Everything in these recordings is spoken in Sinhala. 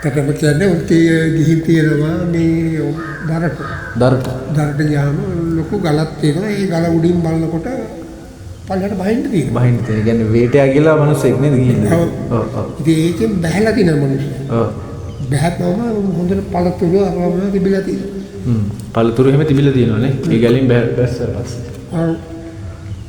කටම කියන්නේ උන්ටි ගිහින් තියෙනවා මේ දරට ගියාම ලොකු ගලක් තියෙනවා. ඒ ගල උඩින් බලනකොට පල්ලයට බහින්න තියෙනවා. බහින්න තියෙන. කියන්නේ වේටයා කියලා මිනිස්සෙක් නේද ගිහින්නේ. ඔව්. ඉතින් ඒකෙන් බහැලා තියෙන මිනිස්සු. ඔව්. බහැත්වම හොඳට පළතුරු අරවම තිබිලා තියෙනවා. පළතුරු එහෙම තිබිලා තියෙනවා නේ. ඒ ගැලින් බැස්සලා පස්සේ. ඔව්.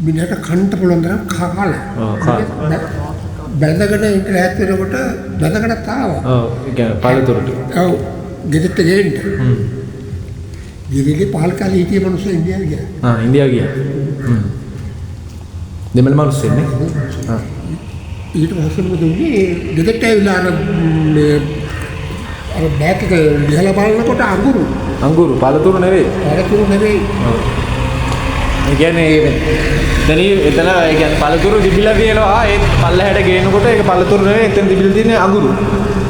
මිනිහට කන්ට පුළුවන් තරම් කාලා. ඔව් කාලා. බැඳගෙන ඉන්න රැත් වෙනකොට බැඳගෙන තාවා. ඔව්. ඒ කියන්නේ පළතුරුට. ඔව්. ගෙදරට ගෙන්න. ගිරිලි පහල් කාලේ හිටිය මිනිස්සු ඉන්දියාවේ ගියා. ඉන්දියාව ගියා. දෙමළ මිනිස්සු නේ. ඊට පස්සේ මොකද උනේ? ගෙදරට ඇවිල්ලා අර බෑග් එක ලිහලා බලනකොට අඟුරු පළතුරු නෙවෙයි. ඔව්. ඒ කියන්නේ එතන ඒ කියන්නේ පළතුරු තිබිලා තියෙනවා. ඒ පල්ලහැට ගේනකොට ඒක පළතුරු නෙවෙයි. එතන තිබිලා තියෙන්නේ අඟුරු.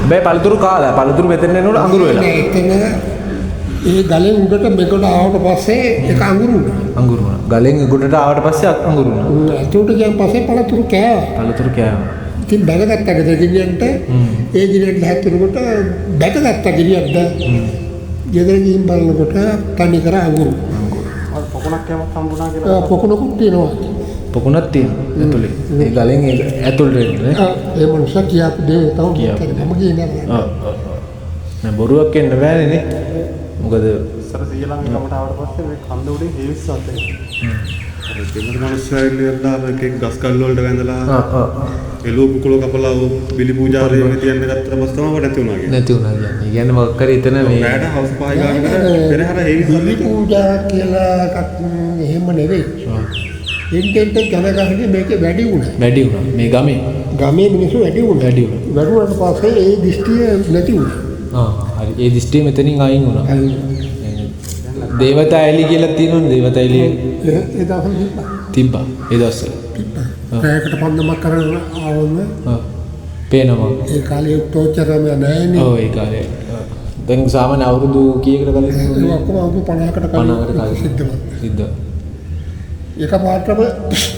හැබැයි පළතුරු කාලා. පළතුරු මෙතන එනකොට අඟුරු වෙලා. එතන ඒ ගලෙන් උඩට මෙගොඩ ආවට පස්සේ ඒක අඟුරු වුණා. ගලෙන් උඩට ආවට පස්සේ අඟුරු වුණා. ඒකට ගියන් පස්සේ පළතුරු කෑවා. ඉතින් බැගගත්තා ගෙදරින්ට ඒ ගිරියට හැතුනකොට බැගගත්තා ගිරියක්ද ගෙදර ගිහින් බලනකොට තනි කර අඟුරු. අර පොකුණක් කෑමක් හම්බුණා කියලා. පොකුණකුත් තියෙනවා. පොකුණක් තියෙනවා ඇතුලේ. ඒ ගලෙන් ඇතුළට එන්නේ. ඒ මොනසක් කියාපු දේ තමයි මම කියන්නේ. නෑ බොරුවක් එන්න බෑනේ නේ. මොකද ඉස්සර සීලං කමට ආවට පස්සේ මේ කන්ද උඩින් හේවිස්සක් තියෙනවා. අර දෙමළ මිනිස්සු ඉල්ලලා එකෙක් ගස් කල් වලට වැඳලා එළෝ කුකුල කපලා බිලි පූජාරේ මේ තියන්න ගත්තට පස්සේ තමයි නැති වුණා කියන්නේ. නැති වුණා කියන්නේ. ඒ කියන්නේ මොකක් කරේ එතන මේ බෑඩ හවුස් පහයි ගන්නකට පෙරහැර හේවිස්සක් බිලි පූජා කියලා එකක් එහෙම නෙවෙයි. ඉන්ටෙන්ට් ජනගහනේ මේක වැඩි වුණා. මේ ගමේ මිනිස්සු වැඩි වුණා. වැඩුණාට පස්සේ ඒ දිස්ත්‍රිය නැති වුණා. හරි. ඒ දිස්ත්‍රිය මෙතනින් අයින් වුණා. දේවතා ඇලි කියලා තියෙනවනේ. දේවතා ඇලි ඒ දවස්වල තිබ්බා. ඒ දවස්වල. පැයකට පන්දමක් කරගෙන ආවම පේනවා. ඒ කාලේ ටෝචරම නැහැනේ. ඔව් ඒ කාලේ. දැන් සාමාන්‍ය අවුරුදු කීයකට කලින් ඒ ඔක්කොම අවුරුදු 50කට කලින් සිද්ධ. එක පාටම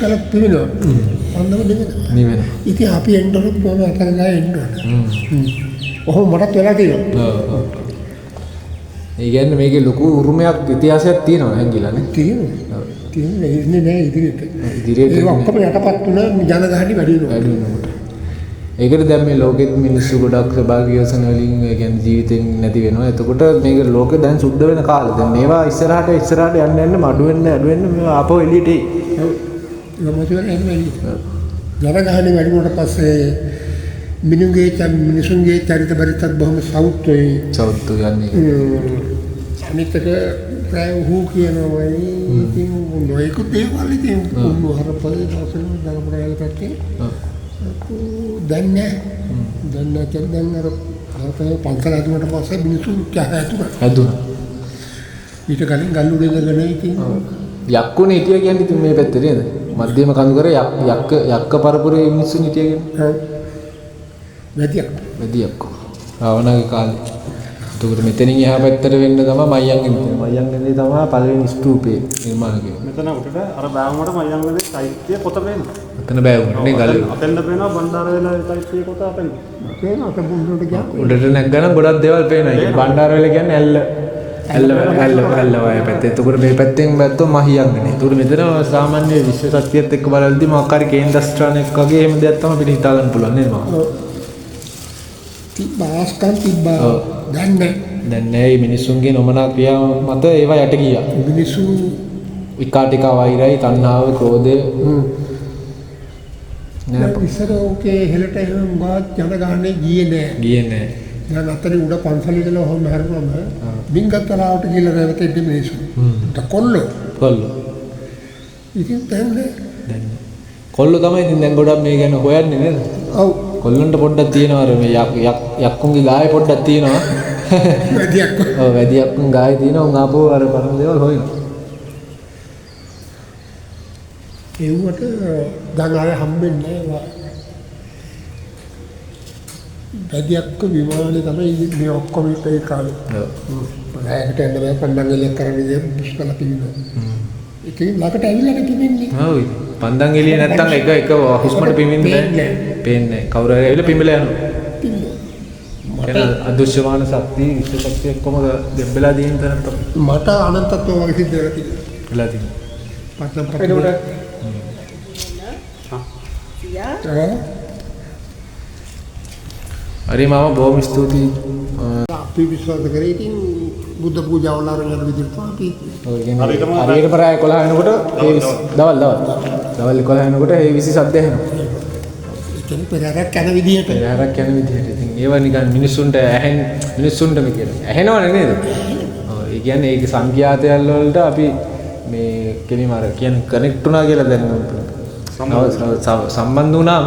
කල පිළිනවා. පන්දම නිවෙනවා. ඉතින් අපි එන්න ඕන කොහොම අතල්ලා එන්න ඕන. ඔහොම මටත් වෙලා තියෙනවා. ඔව්. ඒ කියන්නේ මේකේ ලොකු උරුමයක් ඉතිහාසයක් තියෙනවා හැංගිලා නේ. තියෙනවා. ඉන්නේ නෑ ඉදිරියට. ඒ ඔක්කොම යටපත් වුණා ජනගහණි වැඩි වෙනවා. ඒකට දැන් මේ ලෝකෙත් මිනිස්සු ගොඩක් සබාගියසන වලින් ඒ කියන්නේ ජීවිතෙන් නැති වෙනවා. එතකොට මේක ලෝකෙ දැන් සුද්ධ වෙන කාලේ. දැන් මේවා ඉස්සරහට යන්න අඩු වෙන්න මේවා ආපහු එළියට එයි. ඔව්. ඒක මොකද වෙන්නේ? ජනගහණි වැඩි වුණාට පස්සේ මිනිසුන්ගේ චරිත බරිතත් බොහොම සෞතු යන්නේ. අනිත් එක හූ කියනවා ඉතින් නොයෙකුත් දේවල් ඉතින් උණු හරපල දවසෙන් දඟපරාල පැත්තේ දැන් අර පන්සල ඇතුළට පස්සේ මිනිස්සු හැදුනා. ඊට කලින් ගල් උඩ ඉඳගෙන ඉතින් යක්කුනේ හිටියා කියන්නේ ඉතින් මේ පැත්තේ නේද? මධ්‍යම කඳුකර යක්ක පරපුරේ මිනිස්සු හිටියා කියන්නේ. වැදියක්කෝ. රාවණගේ කාලේ. ඒකට මෙතනින් එහා පැත්තට වෙන්න තමයි මයංගනේ තමයි පළවෙනි ස්තූපේ නිර්මාණය කෙරුවේ. මෙතන උඩට අර බෑවුමට මයංගනේ සාහිත්‍ය පොත පේනවා. මෙතන බෑවුමනේ ගලේ. අතෙන්ද පේනවා බණ්ඩාරවැල සාහිත්‍ය පොත අතෙන්. පේනවා අත බුදුන්ට ගියා. උඩට නැග්ගනම් ගොඩක් දේවල් පේනවා. ඒ බණ්ඩාරවැල කියන්නේ ඇල්ල වය පැත්තේ. ඒකට මේ පැත්තෙන් බැත්තෝ මහියංගනේ. ඒකට මෙතන සාමාන්‍ය විශ්ව සත්‍යයත් එක්ක බලද්දී මොකක් හරි කේන්ද්‍රස්ථානයක් වගේ එහෙම දෙයක් තමයි අපිට හිතා ගන්න පුළුවන් නේද මම? තිබ්බාස්කම් තිබ්බා. දැන් නෑ මේ මිනිස්සුන්ගේ නොමනා ක්‍රියාව මත ඒවා යට ගියා. මිනිස්සු විකාටික වෛරයි, තණ්හාව, ක්‍රෝධය නෑ ඉස්සර ඕකේ හෙලට එහෙම මොකවත් ජනගහනේ ගියේ නෑ. දැන් අතරේ උඩ පන්සල ඉඳලා ඔහොම හැරුවම බින්ගත්තරාවට ගිහලා රැවටෙද්දි මිනිස්සු. කොල්ලෝ. ඉතින් දැන් කොල්ලෝ තමයි ඉතින් දැන් ගොඩක් මේ ගැන හොයන්නේ නේද? ඔව්. කොල්ලන්ට පොඩ්ඩක් තියෙනවා අර මේ යක්කුන්ගේ ගාය පොඩ්ඩක් තියෙනවා. වැදියක්කෝ. ඔව් වැදියක්කුන් ගාය තියෙනවා. උන් ආපහු අර පරම දේවල් හොයනවා. ඒවට දැන් ආයෙ හම්බෙන්නේ නෑ. වැදියක්ක විමානේ තමයි මේ ඔක්කොම ඒ කාලේ. ඔව්. ඒකට එන්න බෑ පණ්ඩං එළියක් කරන්නේ දේ පුස්කල පිළිනවා. ඒකේ ළකට ඇවිල්ලා පිපෙන්නේ. ඔව්. පණ්ඩං එළිය නැත්තම් එක හුස්මට පිපෙන්නේ නෑ. පේන්නේ නෑ. කවුරු හරි ඇවිල්ලා පිඹලා යනවා. කියන්නේ අදෘශ්‍යමාන ශක්තිය විශ්ව ශක්තිය කොහොම දෙබ්බලා දින තැනක් තමයි. මට අනන්තත්වය වගේ සිද්ධ වෙලා තියෙනවා. වෙලා තියෙනවා. පටන් හරි මම බොහොම ස්තුතියි. අපි විශ්වාස කරේ ඉතින් බුද්ධ පූජාවල අරගෙන යන විදිහට අපි හරියට පරාය 11 වෙනකොට ඒ දවල් 11 වෙනකොට ඒ 20 සද්ද ඇහෙනවා. ඉතින් පෙරහැරක් යන විදිහට ඉතින් ඒව නිකන් මිනිස්සුන්ට මිනිස්සුන්ටම කියලා. ඇහෙනවනේ නේද? ඔව් ඒ කියන්නේ ඒක සංඛ්‍යාතයල් වලට අපි මේ කෙලිම අර කියන්නේ කනෙක්ට් වුණා කියලා දැන් සම්බන්ධ වුණාම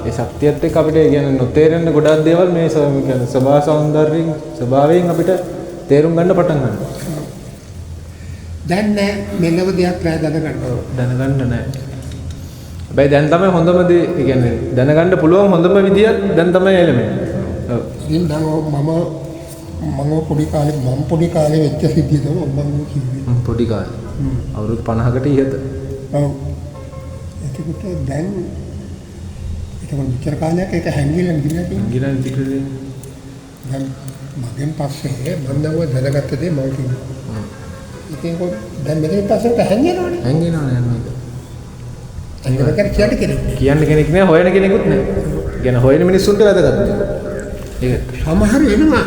ඒ ශක්තියත් එක්ක අපිට කියන්නේ නොතේරෙන්න ගොඩක් දේවල් මේ කියන්නේ ස්වභාව සෞන්දර්යයෙන් ස්වභාවයෙන් අපිට තේරුම් ගන්න පටන් ගන්නවා. දැන් නෑ මෙලව දෙයක් නෑ දැනගන්න නෑ. හැබැයි දැන් තමයි හොඳම දේ කියන්නේ දැනගන්න පුළුවන් හොඳම විදිය දැන් තමයි එළමෙන්නේ. ඔව්. ඉතින් දැන් මම පොඩි කාලේ වෙච්ච සිද්ධිය තමයි මම කිව්වේ. පොඩි කාලේ. අවුරුදු 50කට ඉහත. ඔව්. ඒකට දැන් ඒක විතර කාලයක් ඒක හැංගිලා ගිරන් තිකලේ. දැන් මගෙන් පස්සේ මම දැනගත්ත දේ මම කිව්වා. ඉතින් දැන් මෙතන පස්සේ හැංගෙනවනේ. හැංගෙනවනේ. කියන්න කෙනෙක් නෑ හොයන කෙනෙකුත් නෑ. කියන්නේ හොයන මිනිස්සුන්ට වැදගත්. ඒක සමහර එනවා.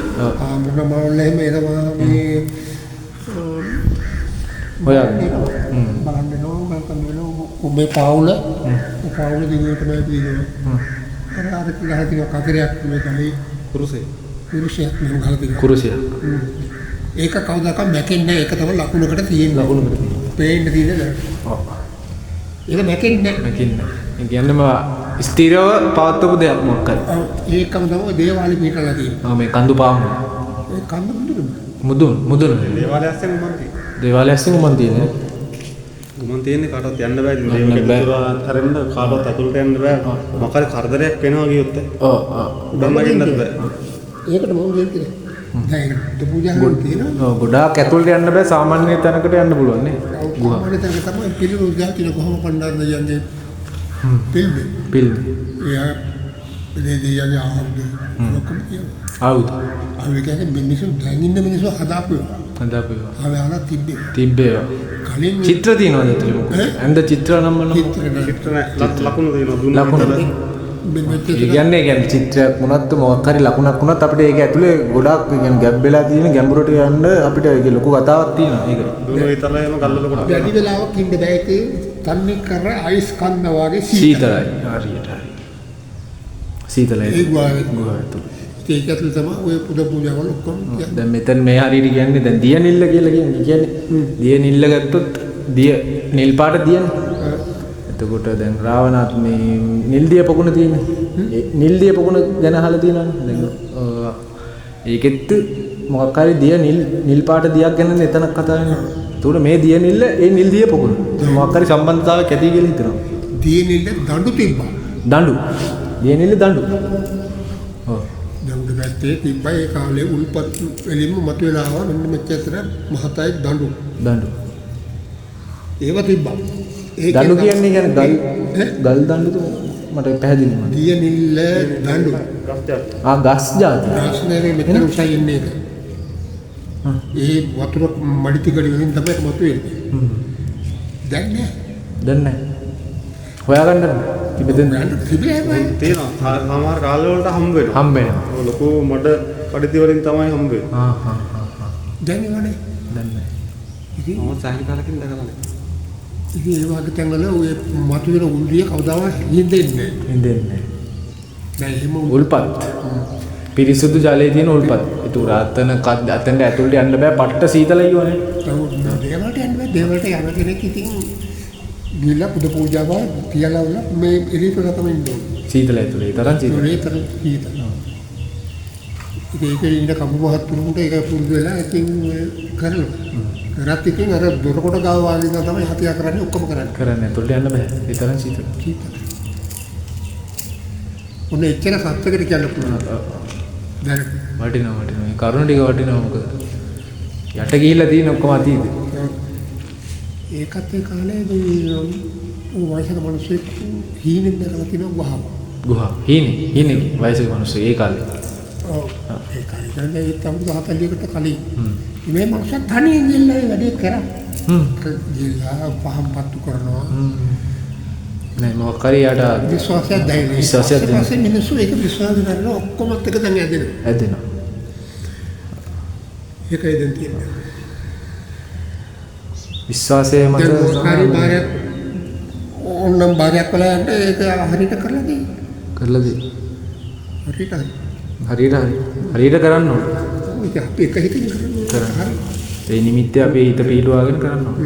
මොනමවල එහෙම එනවා මේ හොයන්නේ. බලන්න නෝ ඔබේ පාවුල දිනුවට නෑ තියෙනවා. අර ගහලා තියෙන කතරයක් මේ තමයි කුරුසයක් නේ ගහලා තියෙන. කුරුසය. ඒක කවදාකවත් මැකෙන්නේ නෑ. ඒක තමයි ලකුණකට තියෙන්නේ. පේන්න තියෙන්නේ. ඔව්. ඒක මැකෙන්නේ නැහැ. ඒ කියන්නේම ස්ථිරව පවත්වපු දෙයක් මොකක්ද? ඔව් ඒකම තමයි දේවාලෙ පිටලා තියෙන්නේ. මේ කඳු පාමුල. ඒ කඳු මුදුන. දේවාලය ඇස්සෙන් උමන් තියෙන්නේ. උමන් තියෙන්නේ කාටවත් යන්න බෑ. දේවාලය හරින්න කාටවත් අතුලට යන්න බෑ. මොකද කරදරයක් වෙනවා කියොත්. ඔව්. උඩම ගෙන්නත් බෑ. ඒකට මම කියන්නේ. දැන් බුද්ධ පූජා කරන තියෙනවා. ඔව් ගොඩාක් ඇතුළට යන්න බෑ සාමාන්‍ය තැනකට යන්න පුළුවන් නේ. සාමාන්‍ය තැනක තමයි පිළිරු ගාතින කොහොම පණ්ඩාරද යන්නේ. පිල්බේ. එයා දෙදී යන්නේ ආවුද. ලොකු කියනවා. ආවුද. කියන්නේ මිනිස්සු දැන් ඉන්න මිනිස්සු හදාපුවා. ආවලා තිබ්බේ. කලින් චිත්‍ර තියෙනවද ඇතුලේ මොකද? ඇඳ චිත්‍ර නම් මොනවද? චිත්‍ර ලකුණු තියෙනවා. දුන්නා. කියන්නේ චිත්‍රයක් වුණත් මොකක් හරි ලකුණක් වුණත් අපිට ඒක ඇතුලේ ගොඩාක් කියන්නේ ගැබ් වෙලා තියෙන ගැඹුරට යන්න අපිට ඒක ලොකු කතාවක් තියෙනවා ඒක. දුන විතරයිම ගල්වල කොට. වැඩි වෙලාවක් ඉන්න බෑ ඒකේ තන්නේ කර අයිස් කන්න වගේ සීතලයි. හරියට. සීතලයි. ඒ ගුහාවට. ඒක ඇතුලේ තමයි ඔය පුද පූජාවල ඔක්කොම කියන්නේ. දැන් මෙතන මේ හරියට කියන්නේ දැන් දිය නිල්ල කියලා කියන්නේ. දිය නිල්ල ගත්තොත් දිය නිල් පාට දියනේ. එතකොට දැන් රාවණාත් මේ නිල් දිය පොකුණ තියෙන්නේ. නිල් දිය පොකුණ ගැන අහලා තියෙනවනේ. දැන් ඒකෙත් මොකක් හරි දිය නිල් පාට දියක් ගැන එතන කතා වෙනවා. ඒතකොට මේ දිය නිල්ල ඒ නිල් දිය පොකුණ. මොකක් හරි සම්බන්ධතාවයක් ඇති කියලා හිතනවා. දිය නිල්ල දඬු තිබ්බා. දිය නිල්ල දඬු. ඔව්. දඬු පැත්තේ තිබ්බා ඒ කාලේ උල්පත් එළින්ම මතුවලා ආවා මෙන්න මෙච්චර මහතයි දඬු. ඒව තිබ්බා. දඬු කියන්නේ ගල් දඬුද මට පැහැදිලි නෑ. දිය නිල්ල දඬු. ගස් జాති. ගස් නේ මෙතන උසයි ඉන්නේ ඒක. ඒ වතුර මඩිතිකඩ වලින් තමයි මතුවෙන්නේ. දැන් නෑ. හොයාගන්න තියෙනවා. සමහර කාල වලට හම්බ වෙනවා. ලොකු මඩ කඩිති වලින් තමයි හම්බ වෙන්නේ. දැන් නෑ. ඉතින් මම සාහිල් කාලෙකින් දැකලා නැහැ. ඉතින් ඒ වගේ තැන්වල ඔය මතුවෙන උල්රිය කවදාවත් හින්දෙන්නේ නැහැ. දැන් එහෙම උල්පත්. පිරිසුදු ජලයේ තියෙන උල්පත්. ඒක අතන ඇතුළට යන්න බෑ පට්ට සීතලයි වනේ. දේවල්ට යන්න බෑ. දේවල්ට යන කෙනෙක් ඉතින් ගිහලා පුද පූජාව කියලා වල මේ එළියට තමයි ඉන්නේ. සීතල ඇතුළේ. ඒ තරම් සීතල. ඒක ඉන්න කඹ මහත්තුරුන්ට ඒක පුරුදු වෙලා ඉතින් කරලා. කරත් ඉතින් අර දොරකොට ගාව වාගේ තමයි හතියා කරන්නේ ඔක්කොම කරන්නේ. ඇතුළට යන්න බෑ. ඒ තරම් සීතල. ඔන්න එච්චර සත්‍යකට කියන්න පුළුවන්. දැන් වටිනවා. මේ කරුණ ටික වටිනවා මොකද? යට ගිහිල්ලා තියෙන ඔක්කොම අතීත. ඒකත් ඒ කාලේ වයසක මිනිස්සු හීනෙන් දැකලා තියෙන ගුහාව. හීනේ වයසක මිනිස්සු ඒ කාලේ. ඔව් ඒකයි. දැන් ඒත් අවුරුදු 40කට කලින් මේ මනුස්සයා තනියෙන් ගිහිල්ලා ඒ වැඩේ කරා. ගිහිල්ලා පහම් පත්තු කරනවා. නෑ මොකක් හරි යාට විශ්වාසයක් දැනෙනවා. විශ්වාසයක් දැනෙනවා. ඊපස්සේ මිනිස්සු ඒක විශ්වාස කරලා ඔක්කොමත් එක දැන් ඇදෙනවා. ඇදෙනවා. ඒකයි දැන් තියෙන්නේ. විශ්වාසය මත හරි බාරයක් ඕනම් බාරයක් වල යන්න ඒක හරියට කරලා දෙයි. කරලා දෙයි. හරියට හරියට කරන්න ඕන. ඒක අපි එක හිතින් කරන්නේ. ඒ නිමිත්තේ අපි හිත පීඩුවාගෙන කරන්න ඕන.